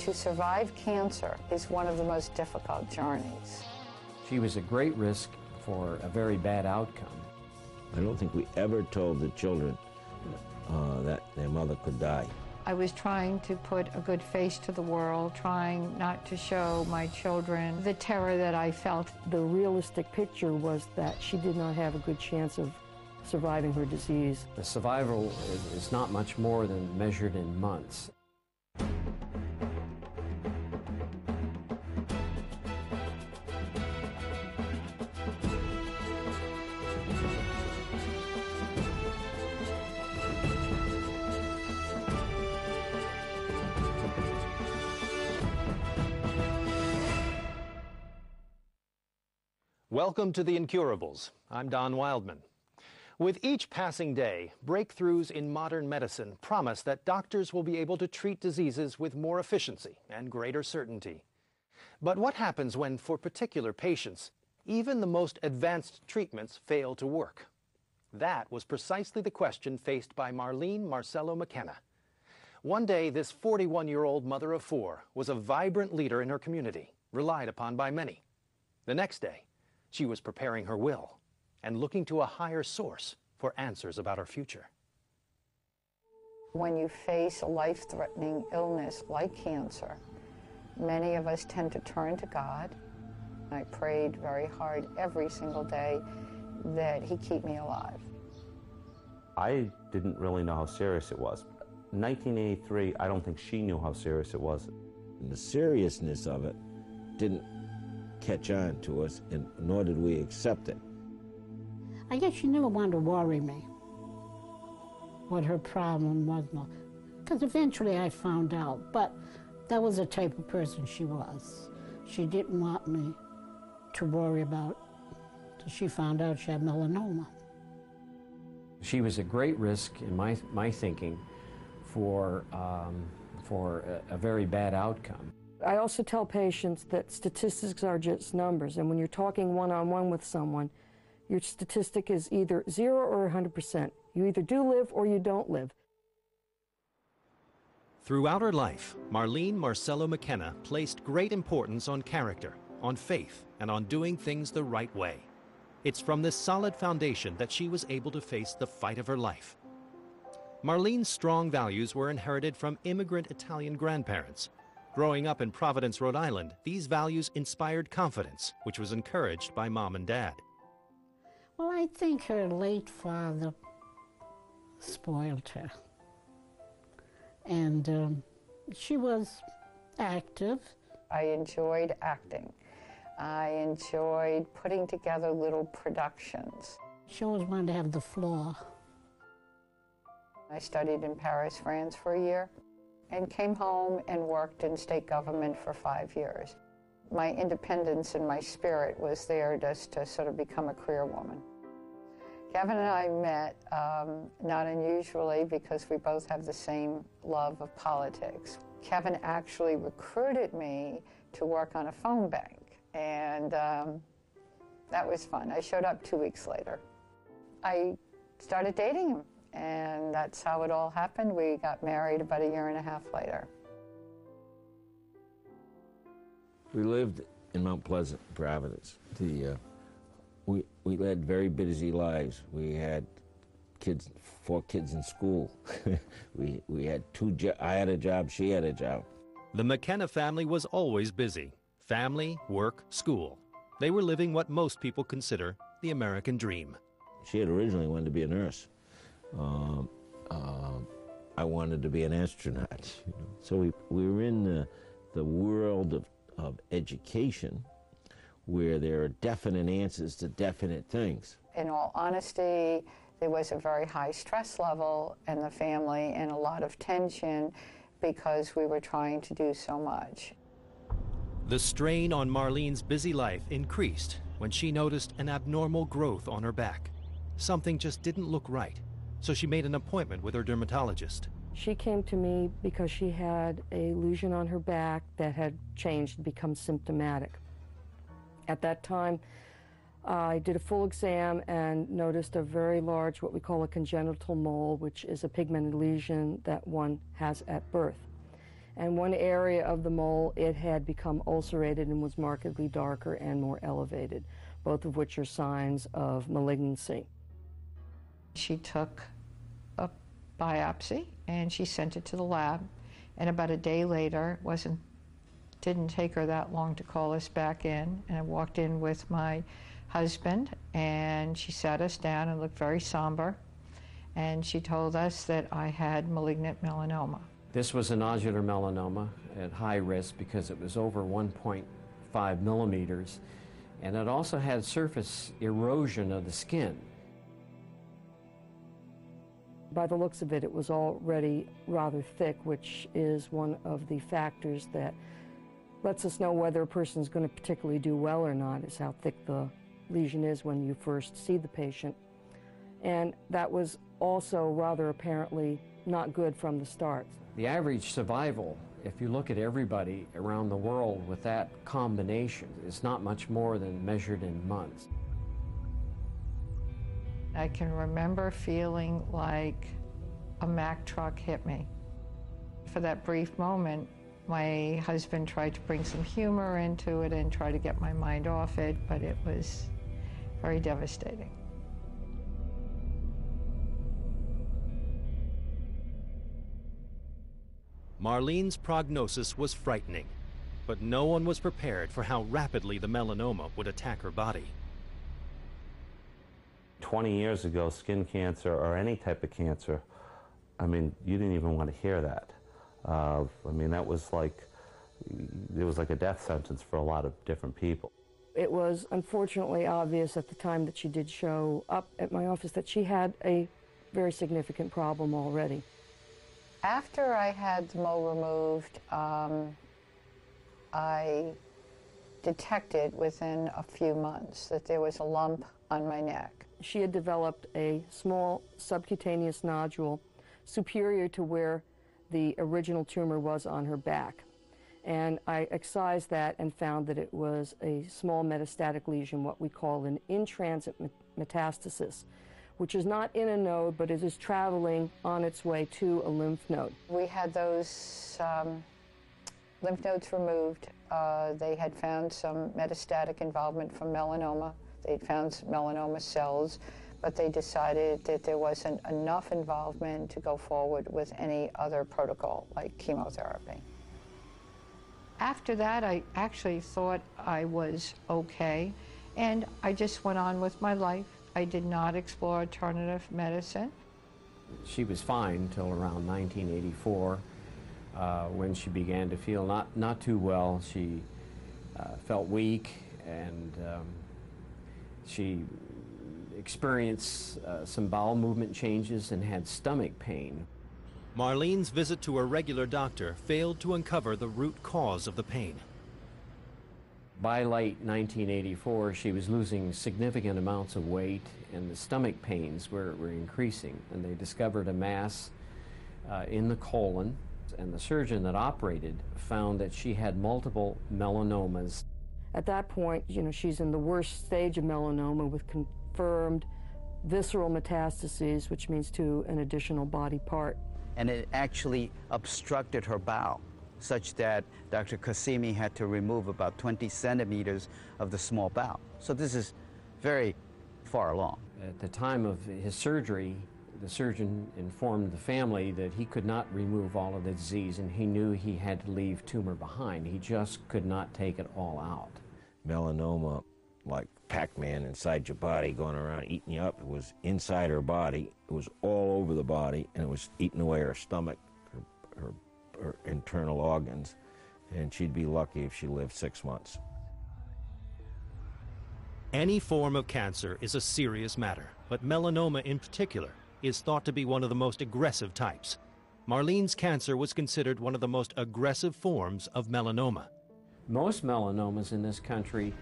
To survive cancer is one of the most difficult journeys. She was a great risk for a very bad outcome. I don't think we ever told the children that their mother could die. I was trying to put a good face to the world, trying not to show my children the terror that I felt. The realistic picture was that she did not have a good chance of surviving her disease. The survival is not much more than measured in months. Welcome to The Incurables. I'm Don Wildman. With each passing day, breakthroughs in modern medicine promise that doctors will be able to treat diseases with more efficiency and greater certainty. But what happens when, for particular patients, even the most advanced treatments fail to work? That was precisely the question faced by Marlene Marcelo McKenna. One day, this 41-year-old mother of four was a vibrant leader in her community, relied upon by many. The next day, she was preparing her will and looking to a higher source for answers about her future. When you face a life-threatening illness like cancer, many of us tend to turn to God. I prayed very hard every single day that He keep me alive. I didn't really know how serious it was. In 1983, I don't think she knew how serious it was. And the seriousness of it didn't catch on to us, and nor did we accept it. I guess she never wanted to worry me what her problem was, because eventually I found out, but that was the type of person she was. She didn't want me to worry about it till she found out she had melanoma. She was a great risk, in my thinking, for a very bad outcome. I also tell patients that statistics are just numbers, and when you're talking one-on-one with someone, your statistic is either 0 or 100%. You either do live or you don't live. Throughout her life, Marlene Marcelo McKenna placed great importance on character, on faith, and on doing things the right way. It's from this solid foundation that she was able to face the fight of her life. Marlene's strong values were inherited from immigrant Italian grandparents. Growing up in Providence, Rhode Island, these values inspired confidence, which was encouraged by Mom and Dad. Well, I think her late father spoiled her. And she was active. I enjoyed acting. I enjoyed putting together little productions. She always wanted to have the floor. I studied in Paris, France for a year, and came home and worked in state government for 5 years. My independence and my spirit was there just to sort of become a career woman. Kevin and I met, not unusually, because we both have the same love of politics. Kevin actually recruited me to work on a phone bank, and that was fun. I showed up 2 weeks later. I started dating him. And that's how it all happened. We got married about 1.5 years later. We lived in Mount Pleasant, Providence. We led very busy lives. We had 4 kids in school. we had I had a job, she had a job. The McKenna family was always busy. Family, work, school. They were living what most people consider the American dream. She had originally wanted to be a nurse. I wanted to be an astronaut. So we were in the world of education, where there are definite answers to definite things. In all honesty, there was a very high stress level in the family and a lot of tension because we were trying to do so much. The strain on Marlene's busy life increased when she noticed an abnormal growth on her back. Something just didn't look right. So she made an appointment with her dermatologist. She came to me because she had a lesion on her back that had changed, become symptomatic. At that time, I did a full exam and noticed a very large, what we call a congenital mole, which is a pigmented lesion that one has at birth. And one area of the mole, it had become ulcerated and was markedly darker and more elevated, both of which are signs of malignancy. She took a biopsy and she sent it to the lab, and about a day later, didn't take her that long to call us back in, and I walked in with my husband, and she sat us down and looked very somber, and she told us that I had malignant melanoma. This was a nodular melanoma at high risk because it was over 1.5 millimeters, and it also had surface erosion of the skin. By the looks of it, it was already rather thick, which is one of the factors that lets us know whether a person's going to particularly do well or not, is how thick the lesion is when you first see the patient. And that was also rather apparently not good from the start. The average survival, if you look at everybody around the world with that combination, is not much more than measured in months. I can remember feeling like a Mack truck hit me. For that brief moment, my husband tried to bring some humor into it and try to get my mind off it, but it was very devastating. Marlene's prognosis was frightening, but no one was prepared for how rapidly the melanoma would attack her body. 20 years ago, skin cancer or any type of cancer, I mean, you didn't even want to hear that. I mean, that was like, it was like a death sentence for a lot of different people. It was unfortunately obvious at the time that she did show up at my office that she had a very significant problem already. After I had the mole removed, I detected within a few months that there was a lump on my neck. She had developed a small subcutaneous nodule superior to where the original tumor was on her back. And I excised that and found that it was a small metastatic lesion, what we call an in-transit metastasis, which is not in a node, but it is traveling on its way to a lymph node. We had those lymph nodes removed. They had found some metastatic involvement from melanoma. They'd found melanoma cells, but they decided that there wasn't enough involvement to go forward with any other protocol, like chemotherapy. After that, I actually thought I was okay, and I just went on with my life. I did not explore alternative medicine. She was fine till around 1984, when she began to feel not too well. She felt weak, and she experienced some bowel movement changes and had stomach pain. Marlene's visit to her regular doctor failed to uncover the root cause of the pain. By late 1984, she was losing significant amounts of weight, and the stomach pains were increasing, and they discovered a mass in the colon, and the surgeon that operated found that she had multiple melanomas. At that point, you know, she's in the worst stage of melanoma with confirmed visceral metastases, which means to an additional body part. And it actually obstructed her bowel, such that Dr. Qasimi had to remove about 20 centimeters of the small bowel. So this is very far along. At the time of his surgery, the surgeon informed the family that he could not remove all of the disease, and he knew he had to leave tumor behind. He just could not take it all out. Melanoma, like Pac-Man inside your body, going around eating you up. It was inside her body. It was all over the body, and it was eating away her stomach, her internal organs, and she'd be lucky if she lived 6 months. Any form of cancer is a serious matter, but melanoma in particular is thought to be one of the most aggressive types. Marlene's cancer was considered one of the most aggressive forms of melanoma. Most melanomas in this country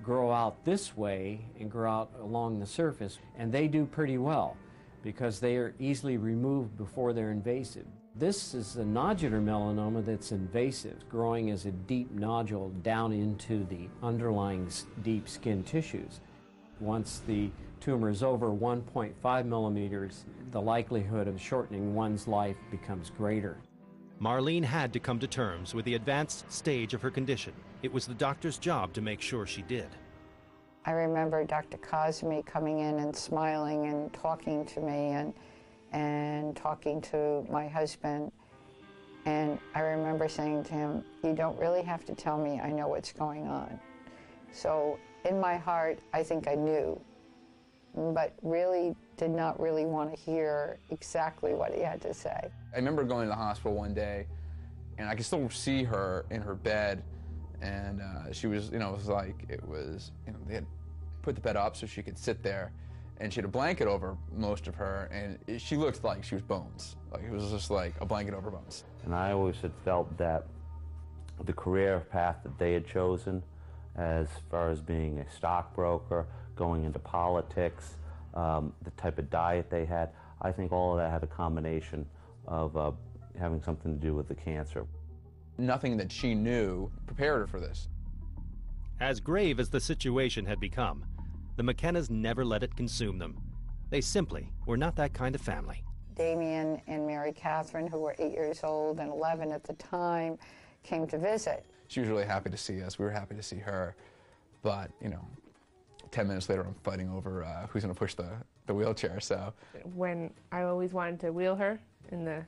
grow out this way and grow out along the surface, and they do pretty well because they are easily removed before they're invasive. This is a nodular melanoma that's invasive, growing as a deep nodule down into the underlying deep skin tissues. Once the tumor is over 1.5 millimeters, the likelihood of shortening one's life becomes greater. Marlene had to come to terms with the advanced stage of her condition. It was the doctor's job to make sure she did. I remember Dr. Cosme coming in and smiling and talking to me and talking to my husband. And I remember saying to him, "You don't really have to tell me, I know what's going on." So in my heart, I think I knew, but really did not really want to hear exactly what he had to say. I remember going to the hospital one day, and I could still see her in her bed, and she was, it was like, they had put the bed up so she could sit there, and she had a blanket over most of her, and she looked like she was bones. Like, it was just like a blanket over bones. And I always had felt that the career path that they had chosen, as far as being a stockbroker, going into politics, the type of diet they had, I think all of that had a combination of having something to do with the cancer. Nothing that she knew prepared her for this. As grave as the situation had become, the McKennas never let it consume them. They simply were not that kind of family. Damien and Mary Catherine, who were 8 years old and 11 at the time, came to visit. She was really happy to see us. We were happy to see her. But, 10 minutes later, I'm fighting over who's going to push the wheelchair, so. When I always wanted to wheel her in the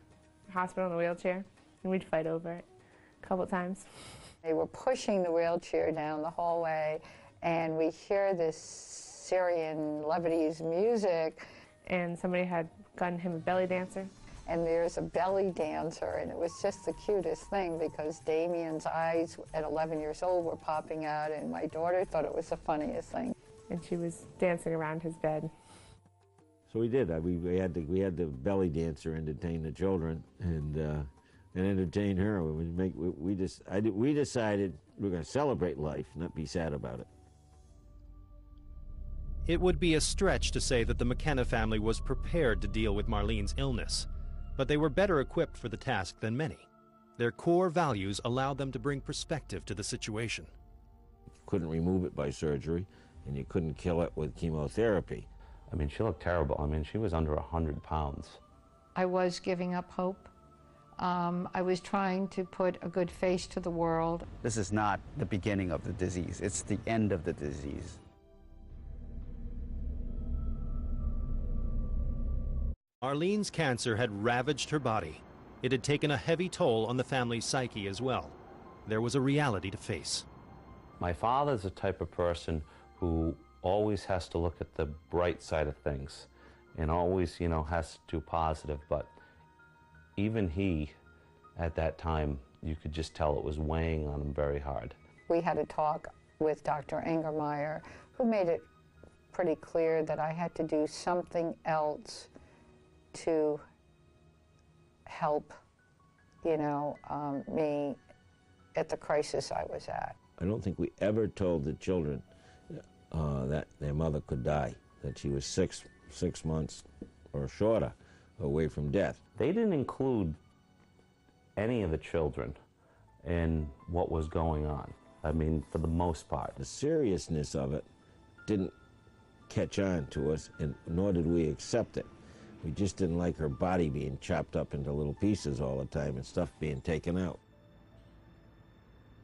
hospital in the wheelchair, and we'd fight over it a couple times. They were pushing the wheelchair down the hallway, and we hear this Syrian Lebanese music. And somebody had gotten him a belly dancer. And there's a belly dancer, and it was just the cutest thing because Damien's eyes at 11 years old were popping out, and my daughter thought it was the funniest thing. And she was dancing around his bed. So we did. We had the belly dancer entertain the children and entertain her. We decided we were going to celebrate life, not be sad about it. It would be a stretch to say that the McKenna family was prepared to deal with Marlene's illness, but they were better equipped for the task than many. Their core values allowed them to bring perspective to the situation. You couldn't remove it by surgery, and you couldn't kill it with chemotherapy. I mean, she looked terrible. I mean, she was under 100 pounds. I was giving up hope. I was trying to put a good face to the world. This is not the beginning of the disease. It's the end of the disease. Marlene's cancer had ravaged her body. It had taken a heavy toll on the family's psyche as well. There was a reality to face. My father's the type of person who always has to look at the bright side of things and always, has to do positive. But even he, at that time, you could just tell it was weighing on him very hard. We had a talk with Dr. Engermeyer, who made it pretty clear that I had to do something else to help, me at the crisis I was at. I don't think we ever told the children that their mother could die, that she was six months or shorter away from death. They didn't include any of the children in what was going on. I mean, for the most part. The seriousness of it didn't catch on to us, and nor did we accept it. We just didn't like her body being chopped up into little pieces all the time and stuff being taken out.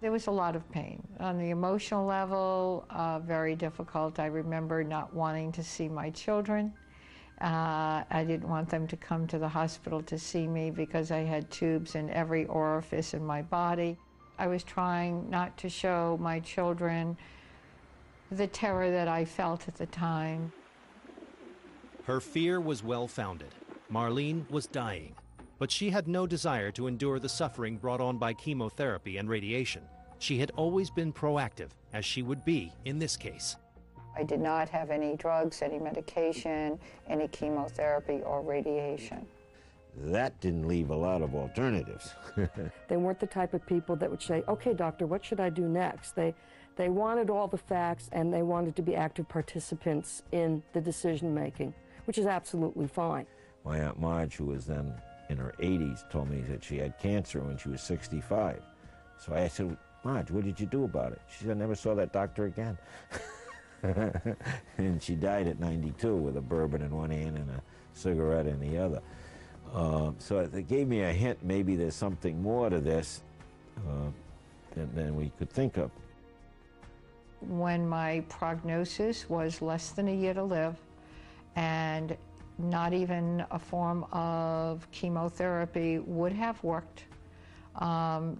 There was a lot of pain. On the emotional level, very difficult. I remember not wanting to see my children. I didn't want them to come to the hospital to see me because I had tubes in every orifice in my body. I was trying not to show my children the terror that I felt at the time. Her fear was well-founded. Marlene was dying, but she had no desire to endure the suffering brought on by chemotherapy and radiation. She had always been proactive, as she would be in this case. I did not have any drugs, any medication, any chemotherapy or radiation. That didn't leave a lot of alternatives. They weren't the type of people that would say, okay, doctor, what should I do next? They wanted all the facts, and they wanted to be active participants in the decision-making, which is absolutely fine. My Aunt Marge, who was then in her 80s, told me that she had cancer when she was 65. So I said, Marge, what did you do about it? She said, I never saw that doctor again. And she died at 92 with a bourbon in one hand and a cigarette in the other. So it gave me a hint, maybe there's something more to this than we could think of. When my prognosis was less than a year to live, and not even a form of chemotherapy would have worked,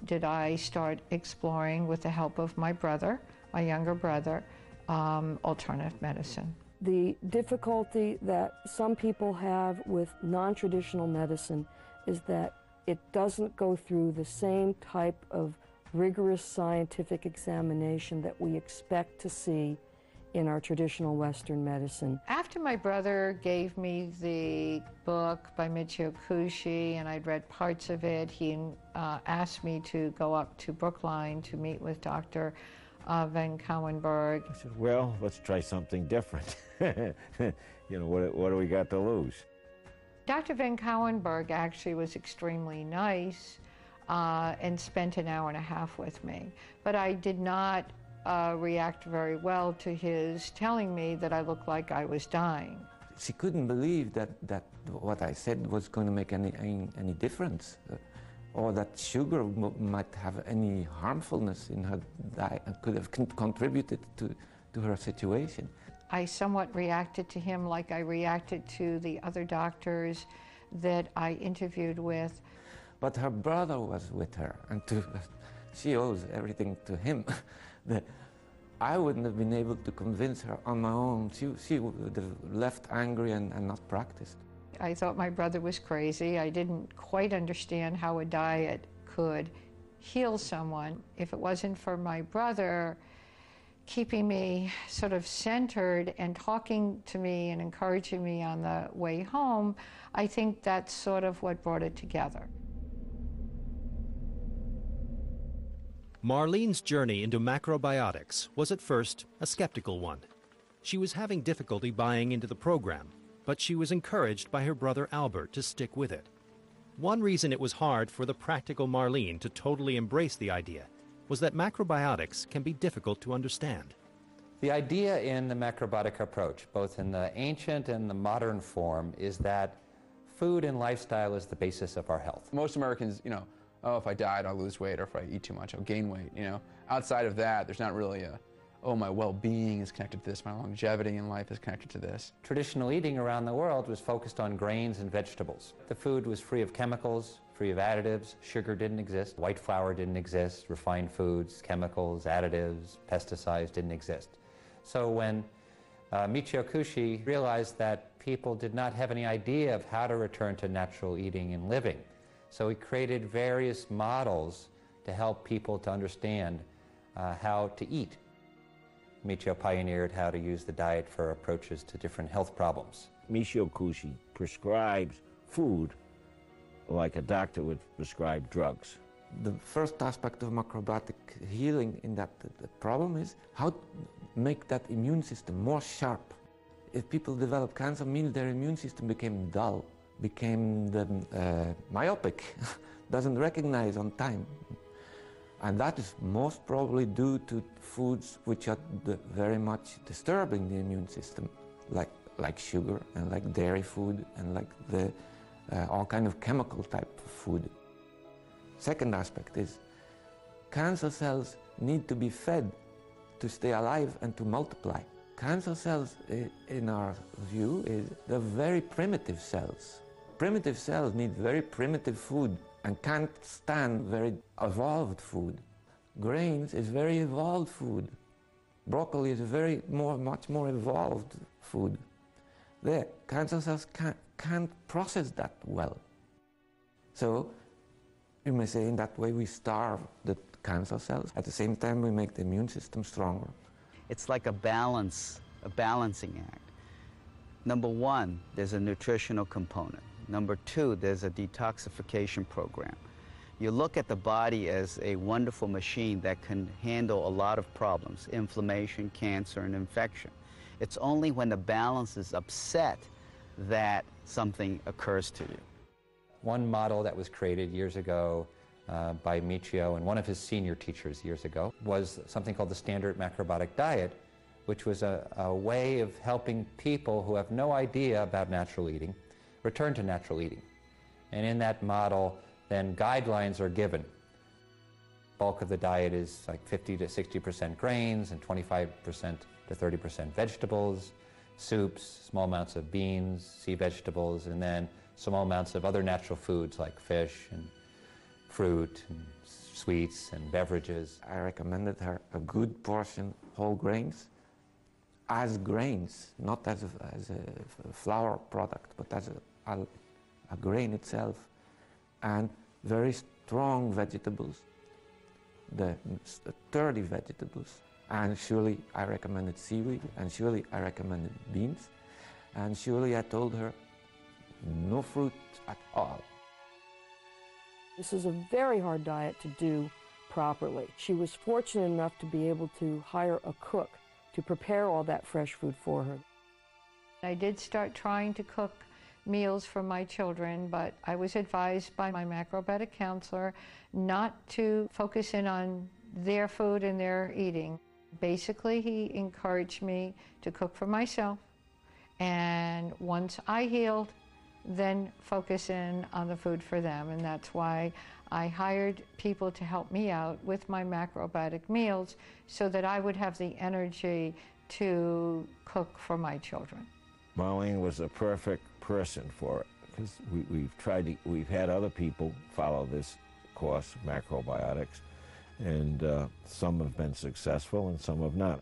did I start exploring, with the help of my brother, my younger brother, alternative medicine. The difficulty that some people have with non-traditional medicine is that it doesn't go through the same type of rigorous scientific examination that we expect to see in our traditional Western medicine. After my brother gave me the book by Michio Kushi, and I'd read parts of it, he asked me to go up to Brookline to meet with Dr. Van Cowenberg. I said, well, let's try something different. You know, what do we got to lose? Dr. Van Cowenberg actually was extremely nice and spent an hour and a half with me. But I did not react very well to his telling me that I looked like I was dying. She couldn't believe that what I said was going to make any difference, or that sugar might have any harmfulness in her diet and could have contributed to her situation. I somewhat reacted to him like I reacted to the other doctors that I interviewed with. But her brother was with her, and she owes everything to him. I wouldn't have been able to convince her on my own. She would have left angry and not practiced. I thought my brother was crazy. I didn't quite understand how a diet could heal someone. If it wasn't for my brother keeping me sort of centered and talking to me and encouraging me on the way home, I think that's sort of what brought it together. Marlene's journey into macrobiotics was at first a skeptical one. She was having difficulty buying into the program, but she was encouraged by her brother Albert to stick with it. One reason it was hard for the practical Marlene to totally embrace the idea was that macrobiotics can be difficult to understand. The idea in the macrobiotic approach, both in the ancient and the modern form, is that food and lifestyle is the basis of our health. Most Americans, you know, oh, if I diet, I'll lose weight, or if I eat too much, I'll gain weight, you know. Outside of that, there's not really a, oh, my well-being is connected to this, my longevity in life is connected to this. Traditional eating around the world was focused on grains and vegetables. The food was free of chemicals, free of additives. Sugar didn't exist, white flour didn't exist, refined foods, chemicals, additives, pesticides didn't exist. So when Michio Kushi realized that people did not have any idea of how to return to natural eating and living, so he created various models to help people to understand how to eat. Michio pioneered how to use the diet for approaches to different health problems. Michio Kushi prescribes food like a doctor would prescribe drugs. The first aspect of macrobiotic healing in that the problem is how to make that immune system more sharp. If people develop cancer, means their immune system became dull, became myopic, doesn't recognize on time. And that is most probably due to foods which are very much disturbing the immune system, like sugar and like dairy food and like all kind of chemical type of food. Second aspect is cancer cells need to be fed to stay alive and to multiply. Cancer cells, in our view, they're very primitive cells. Primitive cells need very primitive food and can't stand very evolved food. Grains is very evolved food. Broccoli is much more evolved food. The cancer cells can't process that well. So you may say in that way we starve the cancer cells. At the same time we make the immune system stronger. It's like a balancing act. Number one, there's a nutritional component. Number two, there's a detoxification program. You look at the body as a wonderful machine that can handle a lot of problems, inflammation, cancer, and infection. It's only when the balance is upset that something occurs to you. One model that was created years ago by Michio and one of his senior teachers years ago was something called the standard macrobiotic diet, which was a way of helping people who have no idea about natural eating return to natural eating. And in that model, then guidelines are given. Bulk of the diet is like 50 to 60% grains and 25% to 30% vegetables, soups, small amounts of beans, sea vegetables, and then small amounts of other natural foods like fish and fruit and sweets and beverages. I recommended her a good portion whole grains as grains, not as a flour product, but as a grain itself, and very strong vegetables, the sturdy vegetables. And surely I recommended seaweed, and surely I recommended beans, and surely I told her no fruit at all. This is a very hard diet to do properly. She was fortunate enough to be able to hire a cook to prepare all that fresh food for her. I did start trying to cook meals for my children, but I was advised by my macrobiotic counselor not to focus in on their food and their eating. Basically, he encouraged me to cook for myself, and once I healed, then focus in on the food for them. And that's why I hired people to help me out with my macrobiotic meals so that I would have the energy to cook for my children. Marlene was a perfect person for it, because we've had other people follow this course, macrobiotics, and some have been successful and some have not.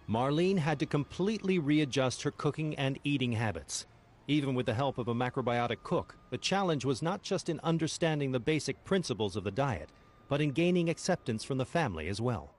Marlene had to completely readjust her cooking and eating habits. Even with the help of a macrobiotic cook, the challenge was not just in understanding the basic principles of the diet, but in gaining acceptance from the family as well.